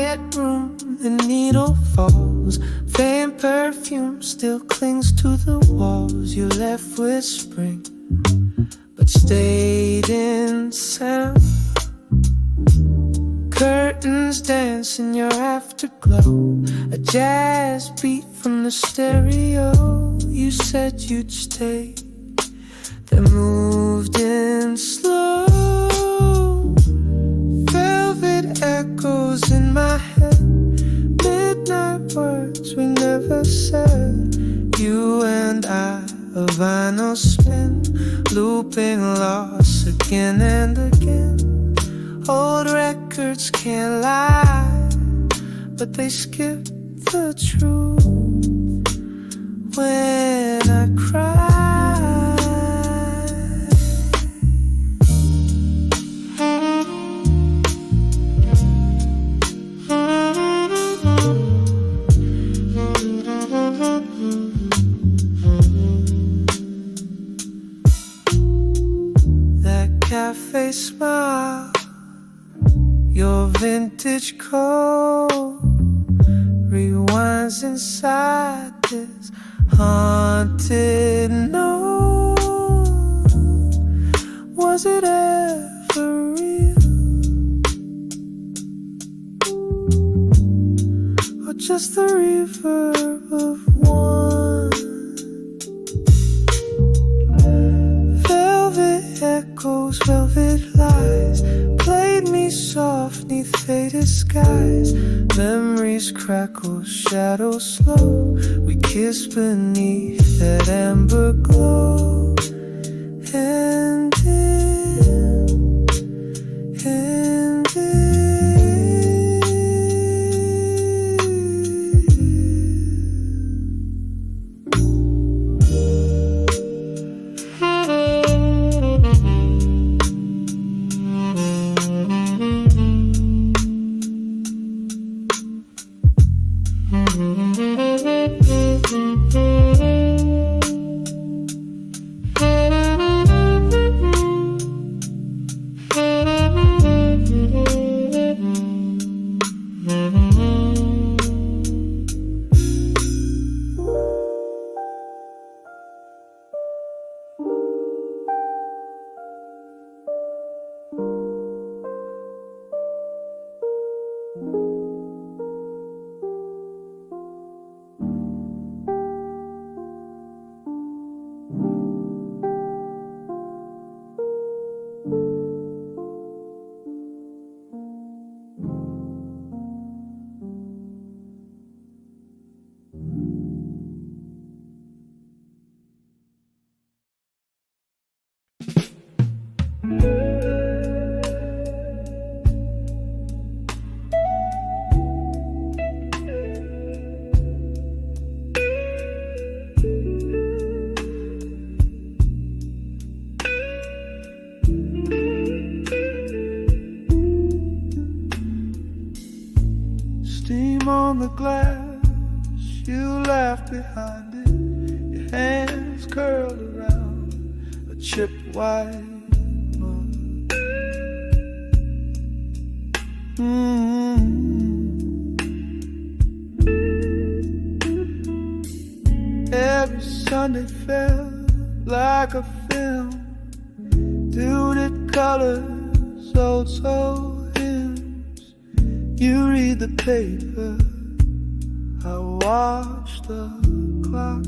quiet room, the needle falls. Faint perfume still clings to the walls. You left with spring, but stayed in sound. Curtains dance in your afterglow. A jazz beat from the stereo. You said you'd stay, then moved in slow. Velvet echoes in my head. Midnight words we never said. You and I, a vinyl spin, looping lost again and again. Old records can't lie, but they skip the truth when I cry. That cafe smile, your vintage coat rewinds inside this haunted note. Was it ever real, or just the reverb of one? Velvet echoes, velvet lies, played me soft neath faded skies. Memories crackle, shadows slow. We kiss beneath that amber glow. And steam on the glass, you laughed behind it. Your hands curled around a chipped white mug. Every Sunday felt like a film, tilted colors, old soul hymns. You read the paper, I watch the clock.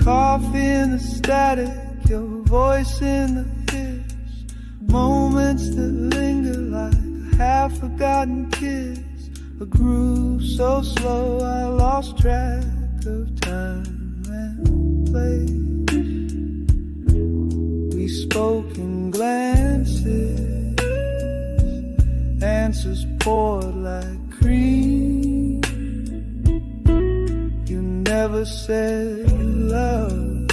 Coffee in the static, your voice in the hiss. Moments that linger like a half-forgotten kiss. A groove so slow I lost track of time and place. We spoke in glances, answers poured like cream. You never said love,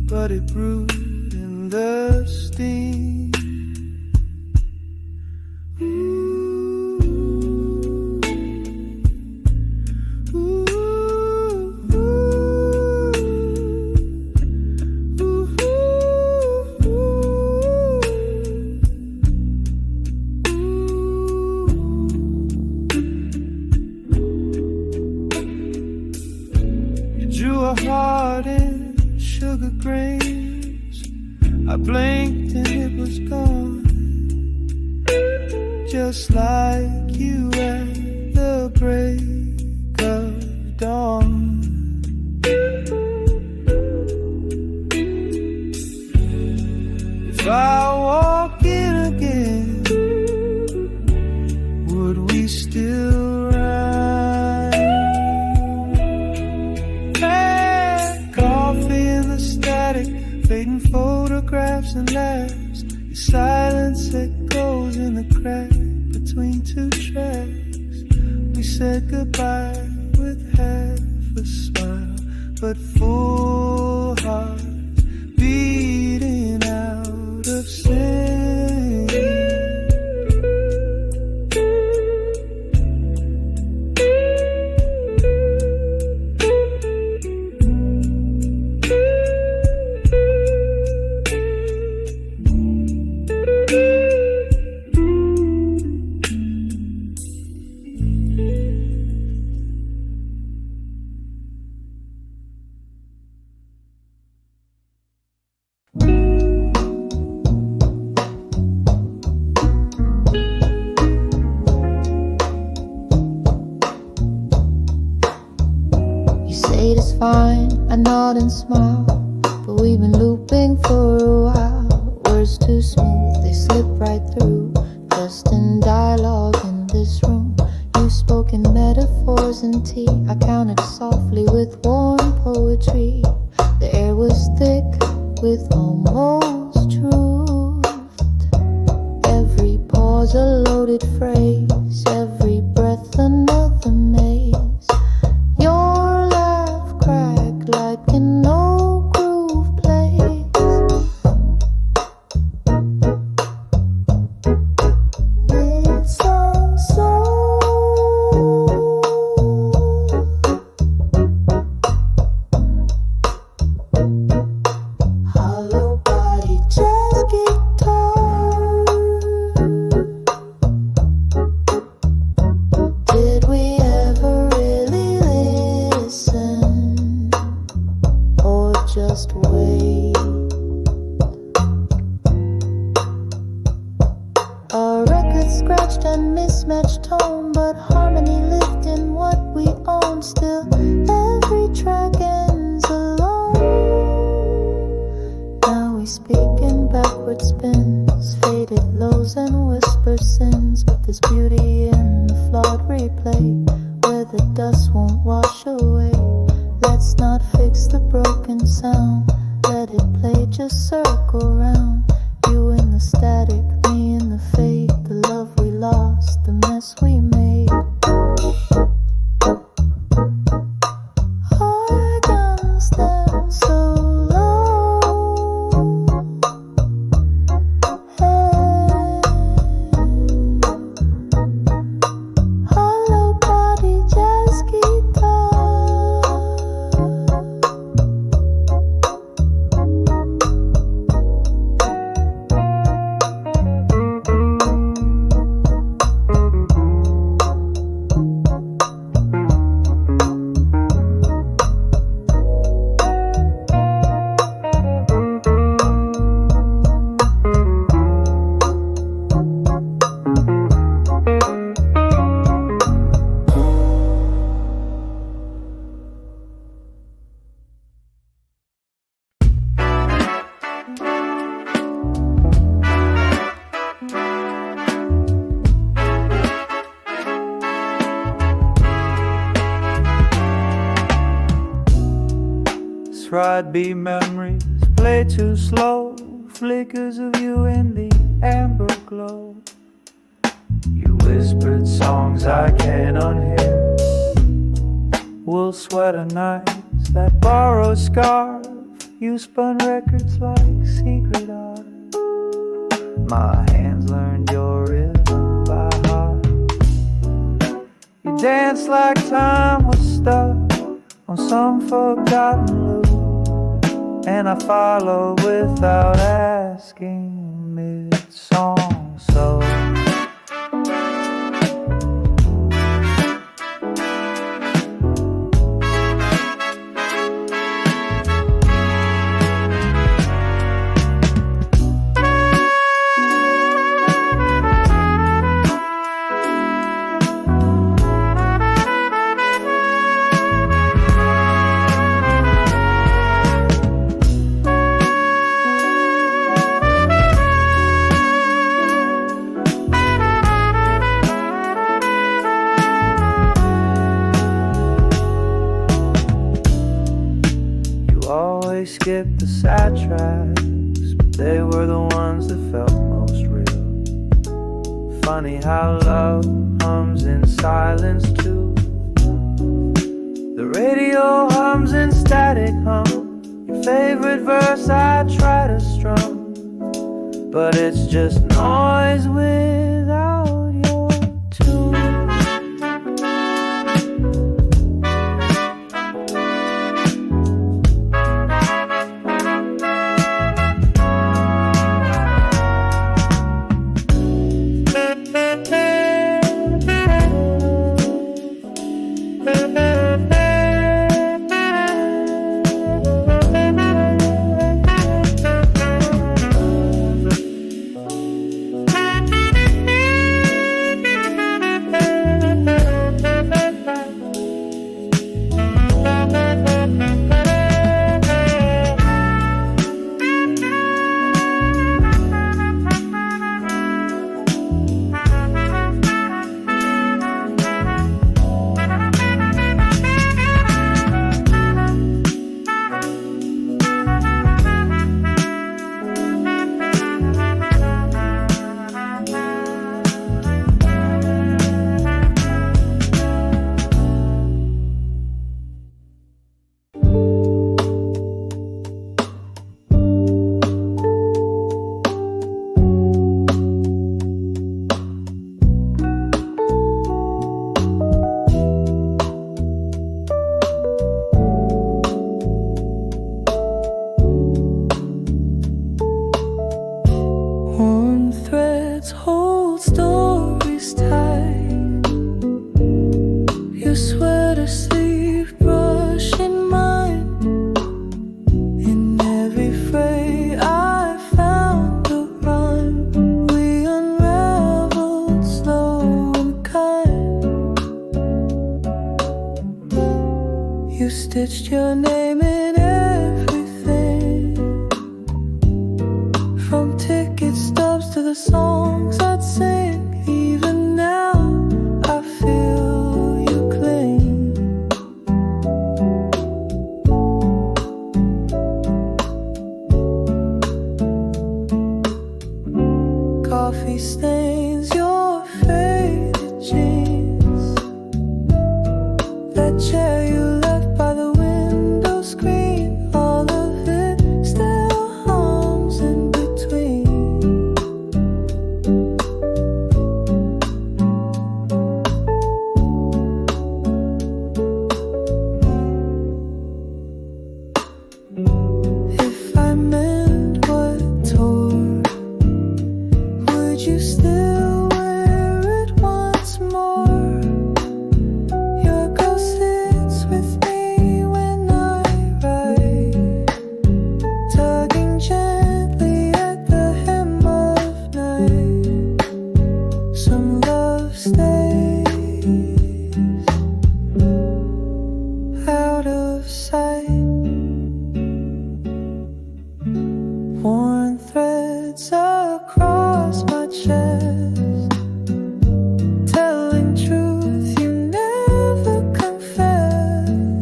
but it brewed in the steam. I blinked and it was gone, just like you at the break of dawn. If I walk in again, would we still ride? Coffee in the static, fading photographs and laughs. Your silence echoes in the crack between two tracks. We said goodbye with half a smile, but full hearts beating out of sync. Fine, I nod and smile, but we've been looping for a while. Words too smooth, they slip right through, just in dialogue in this room. You spoke in metaphors and tea, I counted softly with warm poetry. The air was thick with almost truth. Every pause a loaded phrase, every breath another maze. Like an old groove plays. Mid-song soul, hollow body jazz guitar. Did we ever really listen? Just wait. A record scratched and mismatched tone, but harmony lived in what we own. Still, every track ends alone. Now we speak in backward spins, faded lows and whisper sins. But there's beauty in the flawed replay, where the dust won't wash away. Let's not fix the broken sound, let it play, just circle round. You in the static, me in the fade, the love we lost, the mess we made. Organs stand so low, hey. Hollow body jazz guitar. Ride be memories, play too slow, flickers of you in the amber glow. You whispered songs I can't unhear, wool sweater nights, that borrowed scarf. You spun records like secret art. My hands learned your rhythm by heart. You danced like time was stuck on some forgotten loop, and I followed without asking mid-song. So skip the sad tracks, but they were the ones that felt most real. Funny how love hums in silence too. The radio hums in static hum. Your favorite verse I try to strum, but it's just noise without your tune. Stitched your name in everything, from ticket stubs to the songs I'd sing. Even now I feel you cling. Coffee stains your faded jeans. That chair you left by the window screen, all of it still hums in between. If I meant what tore, would you still wear it once more? Your ghost sits with me when I write, tugging gently at the hem of night. Some love stays out of sight. Worn threads across my chest, telling truth you never confessed.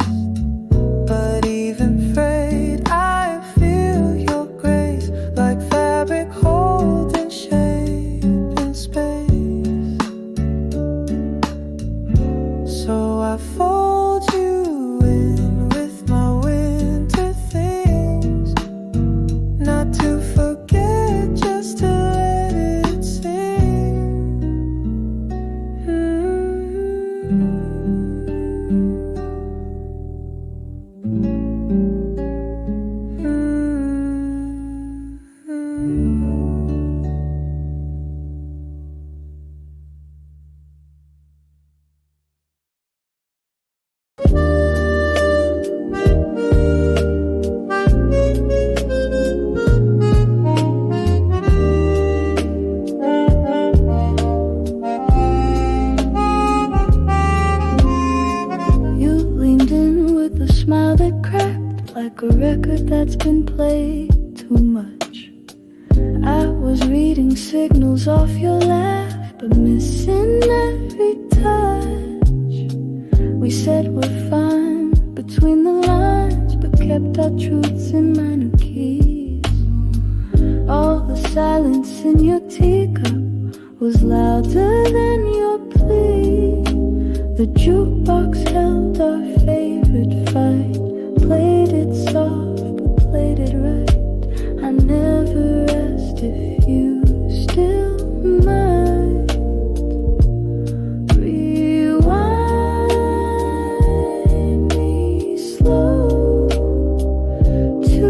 But even frayed, I feel your grace, like fabric holding shape in space. So I fold you in with my winter things, not to forget, just to let it sing. You leaned in with a smile that cracked like a record that's been played too much. I was reading signals off your laugh, but missing every touch. We said we're fine between the lines, but kept our truths in minor keys. All the silence in your teacup was louder than your plea. The jukebox held our favorite fight, played it soft but played it right. I never asked if you still might rewind me slow to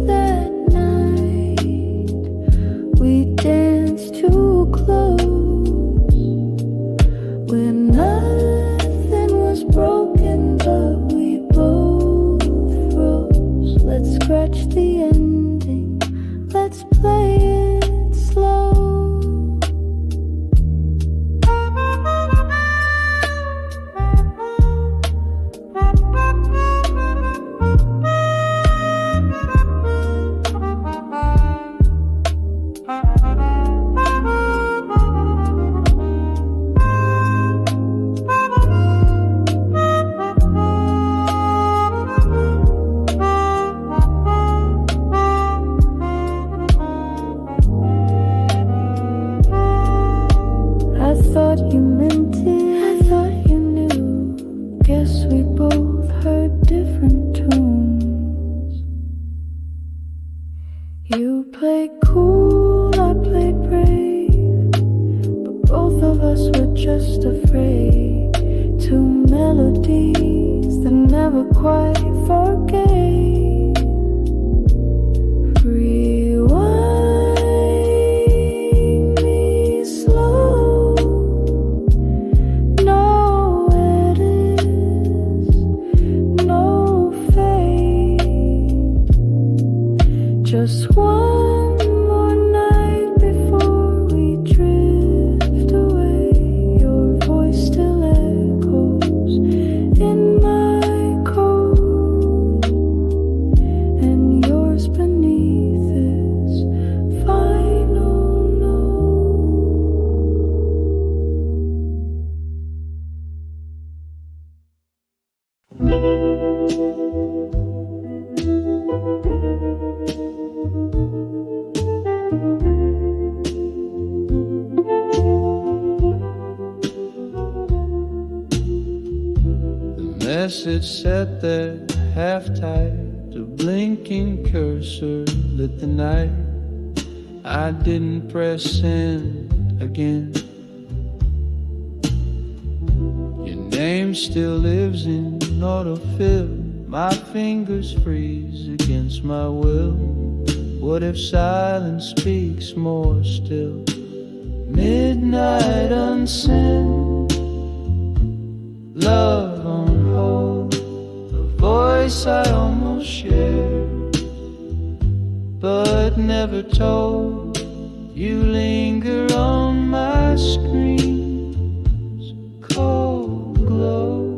that night we danced too close when nothing was broken but we both froze. Let's scratch the ending, let's play it slow. I thought you meant it, I thought you knew. Guess we both heard different tunes. You played cool, I played brave, but both of us were just afraid. Two melodies that never quite forgave. Rewind me slow, no edits, no fade. Just one more night before we drift away. Your voice still echoes in my code, and yours beneath this final note. The message sat there half-typed, a blinking cursor lit the night. I didn't press send again. Your name still lives in autofill. My fingers freeze against my will. What if silence speaks more still? Midnight unsent, love on hold, a voice I almost shared, but never told. You linger on my screen's cold glow.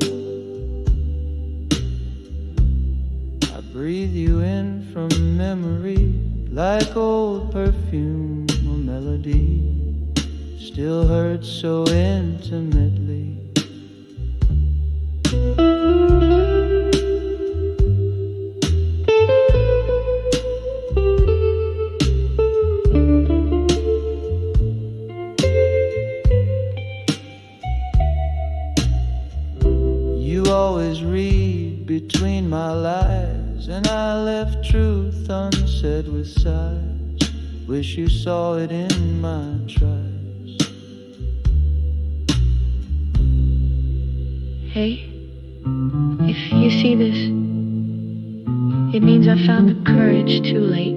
I breathe you in from memory like old perfume or melody. Still hurts so intimately. You always read between my lies, and I left truth unsaid with sighs. Wish you saw it in my tries. Hey, if you see this, it means I found the courage too late.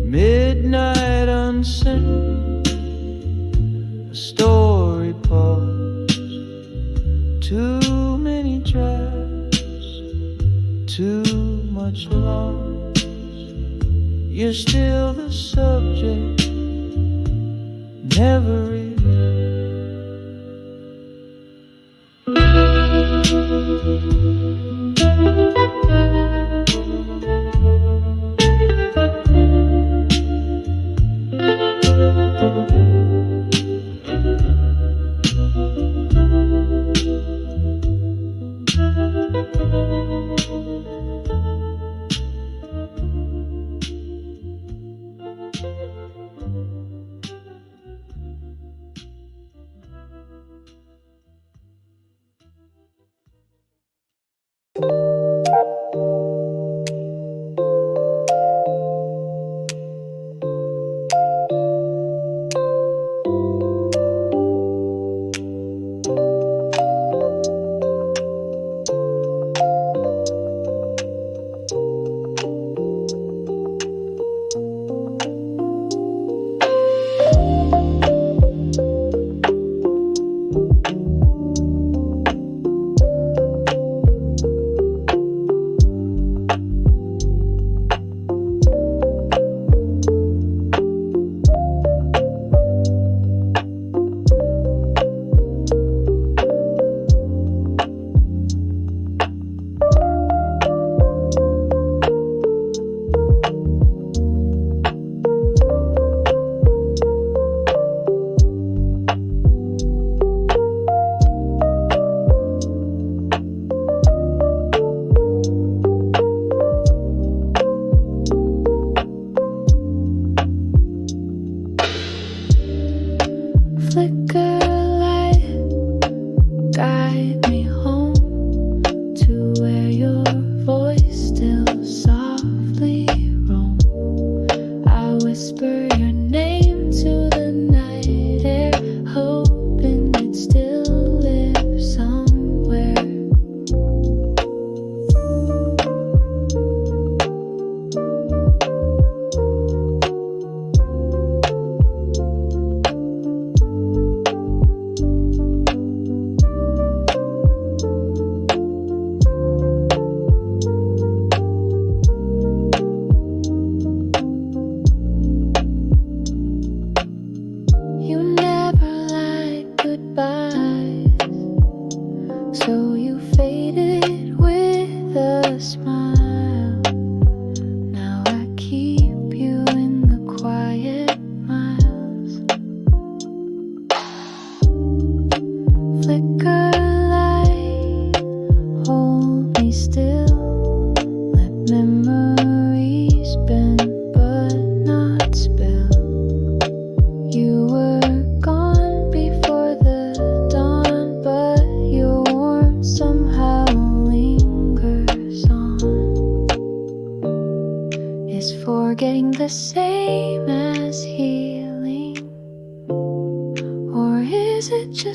Midnight unsent, a story pause. Too many drafts, too much loss. You're still the subject, never is.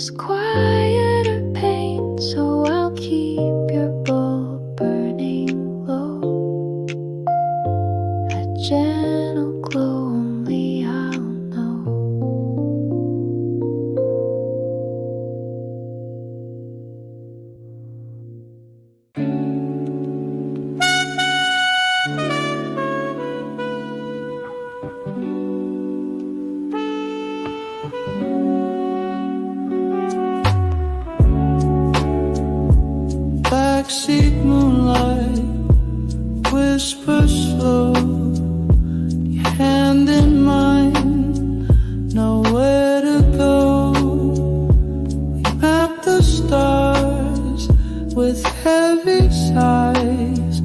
there's quieter pain, so I'll keep your bulb burning low. A gentle glow only I'll know. Backseat moonlight, whispers flow, your hand in mine, nowhere to go. We map the stars with heavy sighs,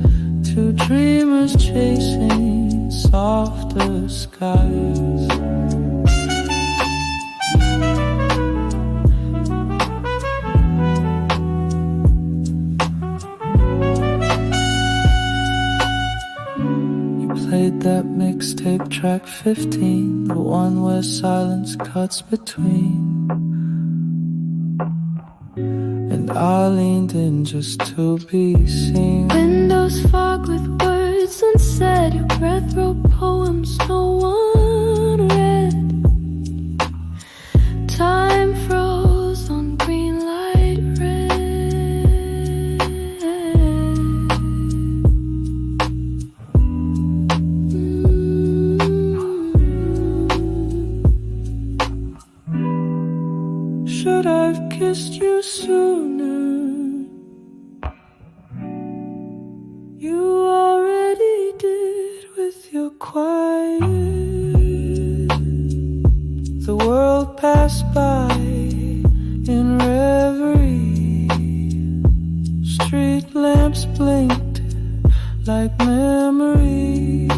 two dreamers chasing softer skies. Played that mixtape track 15, the one where silence cuts between. And I leaned in just to be seen. Windows fog with words unsaid, your breath wrote poems no one read. Time froze on green light red. Should I've kissed you sooner? You already did with your quiet. The world passed by in reverie. Street lamps blinked like memories.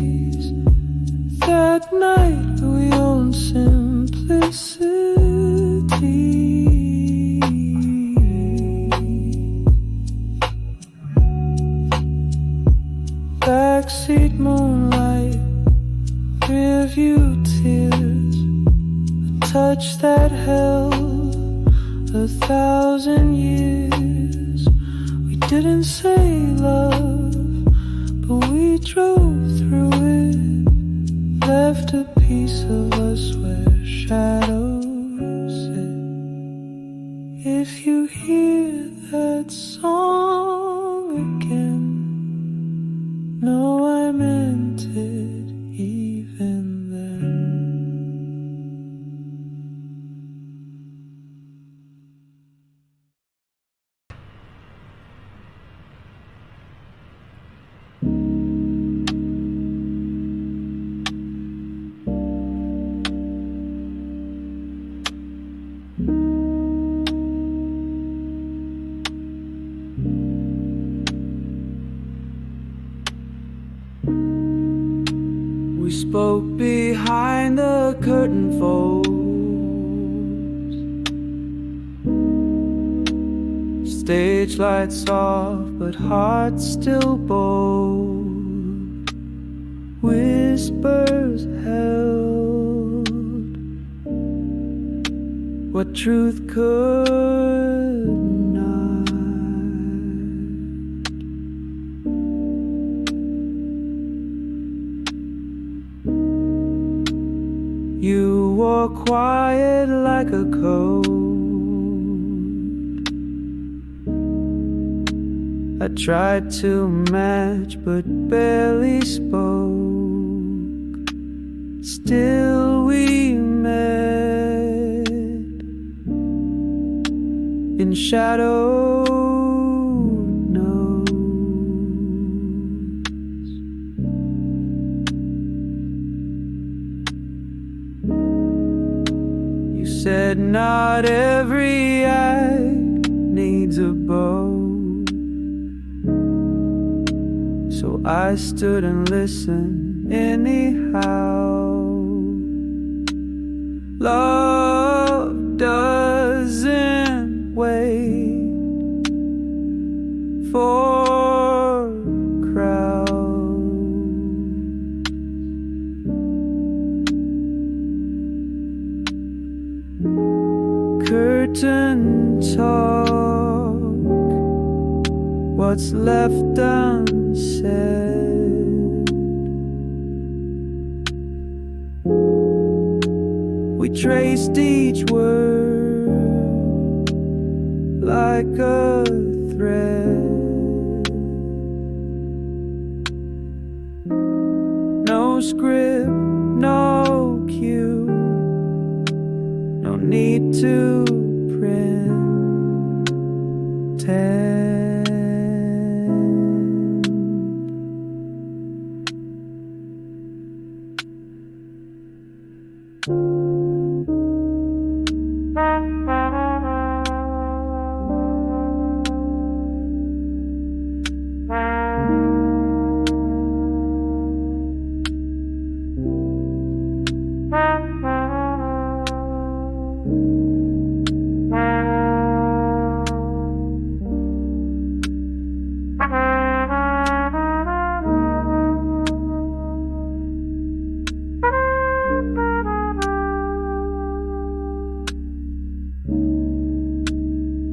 That night we owned simplicity. Backseat moonlight, rearview tears, a touch that held 1,000 years. We didn't say love, but we drove through it, left a piece of us where shadows sit. If you hear that song again, know I meant it even then. We spoke behind the curtain folds. Stage lights off, but hearts still bold. Whispers held what truth could not. You wore quiet like a coat. I tried to match but barely spoke. Still we met in shadowed notes. You said not every act needs a bow. So I stood and listened anyhow. Love doesn't wait for crowds. curtain talk, what's left unsaid. We traced each word like a thread. No script, no cue, no need to pretend.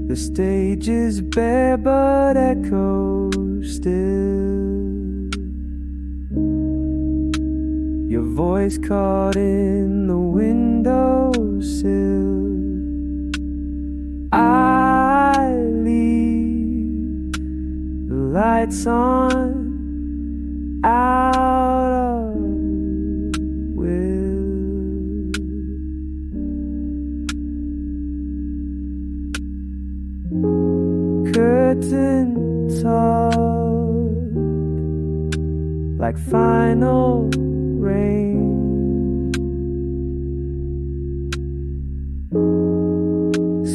The stage is bare but echoes still. Your voice caught in the windowsill. I leave the lights on out of will. Curtain talk like final rain.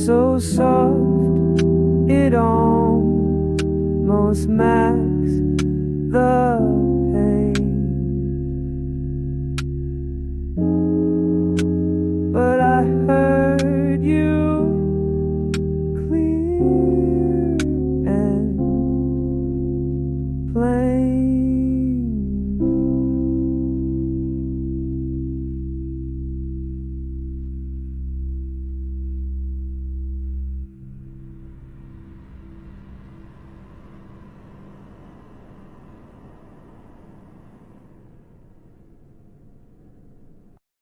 So soft it almost masks the